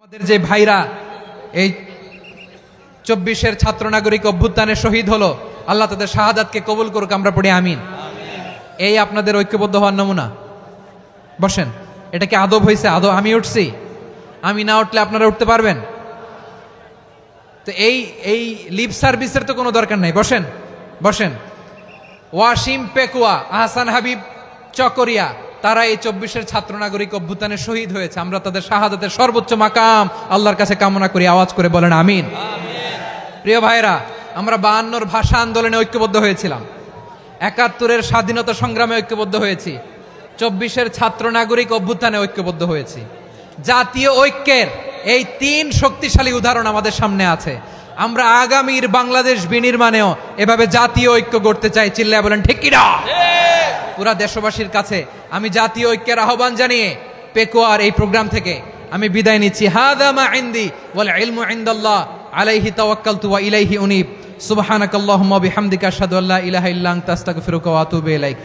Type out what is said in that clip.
আমাদের যে ভাইরা এই 24-এর ছাত্র নাগরিক অভ্যুত্থানে শহীদ হলো, আল্লাহ তাদের শাহাদাতকে কবুল করুক, আমরা পড়ি আমিন। এই আপনাদের ঐক্যবদ্ধ হওয়ার নমুনা। বসেন, এটা কি আদব হয়েছে? আদব আমি উঠছি, আমি না উঠলে আপনারা উঠতে পারবেন? তো এই লিপ সার্ভিসের তো কোনো দরকার নাই। বসেন বসেন। ওয়াসিম পেকুয়া, আহসান হাবিব চকরিয়া, তারা এই 24-এর ছাত্র নাগরিক অভ্যুত্থানে শহীদ হয়েছে। আমরা তাদের শাহাদাতের সর্বোচ্চ মাকাম আল্লাহর কাছে কামনা করি। আওয়াজ করে বলেন আমিন। প্রিয় ভাইরা, আমরা 52-র ভাষা আন্দোলনে ঐক্যবদ্ধ হয়েছিলাম, 71-এর স্বাধীনতা সংগ্রামে ঐক্যবদ্ধ হয়েছি, 24-এর ছাত্র নাগরিক অভ্যুত্থানে ঐক্যবদ্ধ হয়েছি। জাতীয় ঐক্যের এই 3 শক্তিশালী উদাহরণ আমাদের সামনে আছে। আমরা আগামীর বাংলাদেশ বিনির্মাণেও এভাবে জাতীয় ঐক্য গড়তে চাই। চিল্লায় বলেন ঠিক কিনা? পুরা দেশবাসীর কাছে আমি জাতীয় ঐক্যের আহ্বান জানিয়ে পেকুয়ার এই প্রোগ্রাম থেকে আমি বিদায় নিচ্ছি। হাদা মা ইনদি ওয়াল ইলমু ইনদাল্লাহ আলাইহি তাওয়াক্কালতু ওয়া ইলাইহি উনীব। সুবহানাকাল্লাহুম্মা ওয়া বিহামদিকা আশহাদু আল্লা ইলাহা ইল্লা আনতা আস্তাগফিরুকা ওয়া আতুবু ইলাইক।